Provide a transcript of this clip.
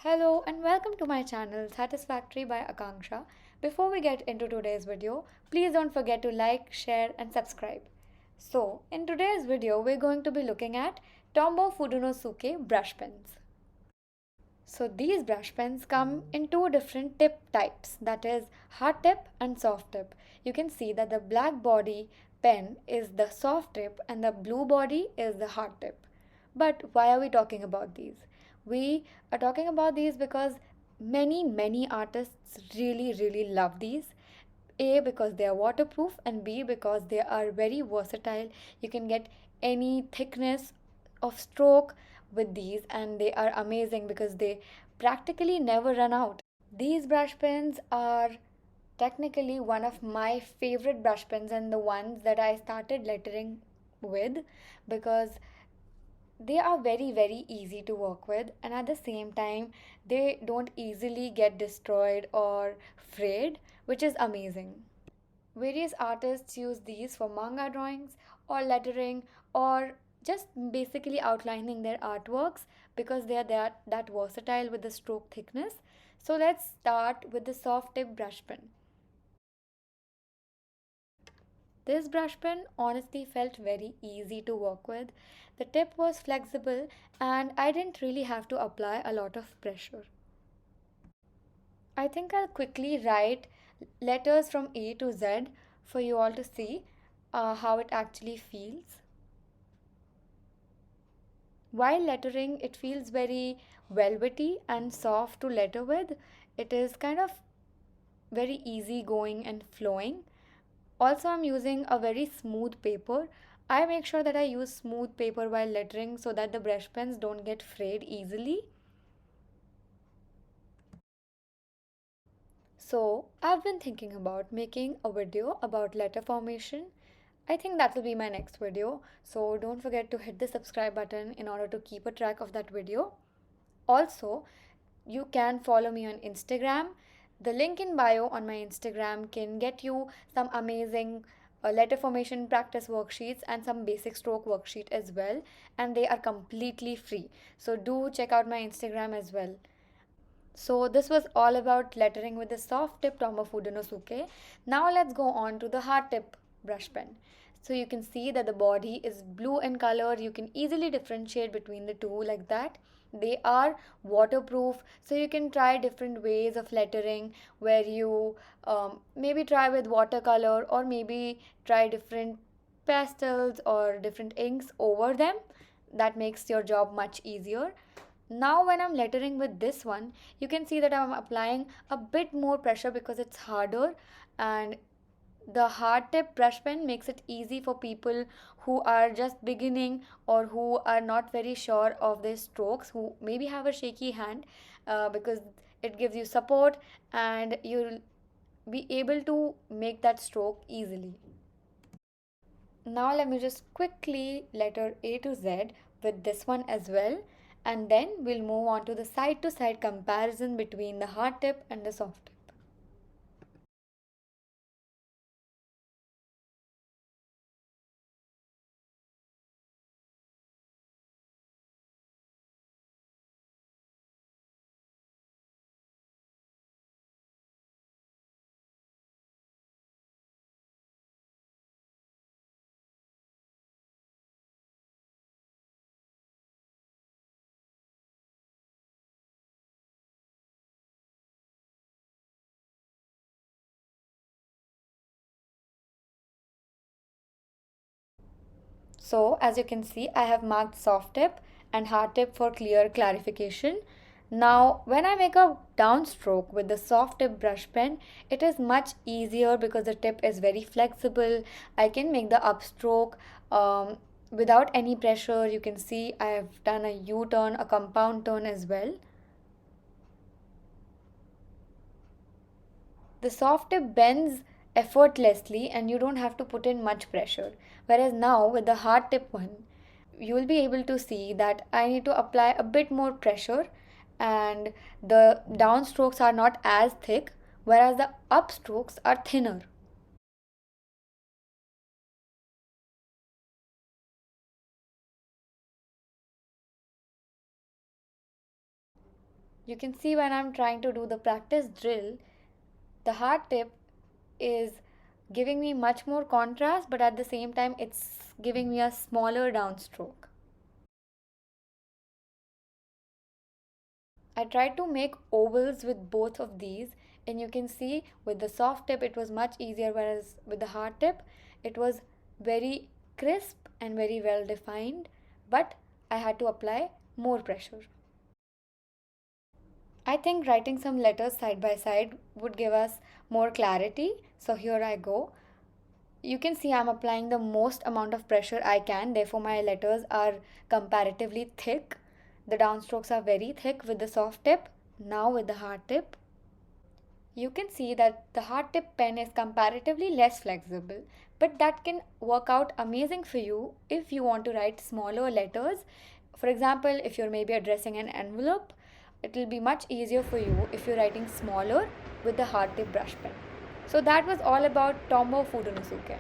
Hello and welcome to my channel Satisfactory by Akanksha. Before we get into today's video, please don't forget to like, share and subscribe. So, in today's video, we're going to be looking at Tombow Fudonosuke brush pens. So these brush pens come in two different tip types, that is hard tip and soft tip. You can see that the black body pen is the soft tip and the blue body is the hard tip. But why are we talking about these? We are talking about these because many artists really love these. A, because they are waterproof, and B, because they are very versatile. You can get any thickness of stroke with these, and they are amazing because they practically never run out. These brush pens are technically one of my favorite brush pens and the ones that I started lettering with because they are very easy to work with, and at the same time they don't easily get destroyed or frayed, which is amazing. Various artists use these for manga drawings or lettering or just basically outlining their artworks because they are that versatile with the stroke thickness. So let's start with the soft tip brush pen. This brush pen honestly felt very easy to work with. The tip was flexible and I didn't really have to apply a lot of pressure. I think I'll quickly write letters from A to Z for you all to see how it actually feels. While lettering, it feels very velvety and soft to letter with. It is kind of very easy going and flowing. Also, I'm using a very smooth paper. I make sure that I use smooth paper while lettering so that the brush pens don't get frayed easily. So, I've been thinking about making a video about letter formation. I think that will be my next video. So, don't forget to hit the subscribe button in order to keep a track of that video. Also, you can follow me on Instagram. The link in bio on my Instagram can get you some amazing letter formation practice worksheets and some basic stroke worksheet as well, and they are completely free. So do check out my Instagram as well. So this was all about lettering with the soft tip Tombow Fudonosuke. Now let's go on to the hard tip brush pen. So you can see that the body is blue in color. You can easily differentiate between the two like that. They are waterproof, so you can try different ways of lettering where you maybe try with watercolor or maybe try different pastels or different inks over them. That makes your job much easier. Now when I'm lettering with this one, you can see that I'm applying a bit more pressure because it's harder, and the hard tip brush pen makes it easy for people who are just beginning or who are not very sure of their strokes, who maybe have a shaky hand, because it gives you support and you'll be able to make that stroke easily. Now let me just quickly letter A to Z with this one as well, and then we'll move on to the side to side comparison between the hard tip and the soft tip. So as you can see, I have marked soft tip and hard tip for clear clarification. Now when I make a downstroke with the soft tip brush pen, it is much easier because the tip is very flexible. I can make the upstroke without any pressure. You can see I have done a U-turn, a compound turn as well. The soft tip bends effortlessly and you don't have to put in much pressure. Whereas now with the hard tip one, you will be able to see that I need to apply a bit more pressure and the downstrokes are not as thick, whereas the upstrokes are thinner. You can see when I'm trying to do the practice drill, the hard tip is giving me much more contrast, but at the same time, it's giving me a smaller downstroke. I tried to make ovals with both of these, and you can see with the soft tip it was much easier, whereas with the hard tip it was very crisp and very well defined, but I had to apply more pressure. I think writing some letters side by side would give us more clarity. So here I go. You can see I'm applying the most amount of pressure I can, therefore, my letters are comparatively thick. The downstrokes are very thick with the soft tip. Now, with the hard tip, you can see that the hard tip pen is comparatively less flexible, but that can work out amazing for you if you want to write smaller letters. For example, if you're maybe addressing an envelope, it will be much easier for you if you're writing smaller with the hard tip brush pen. So that was all about Tombow Fudonosuke.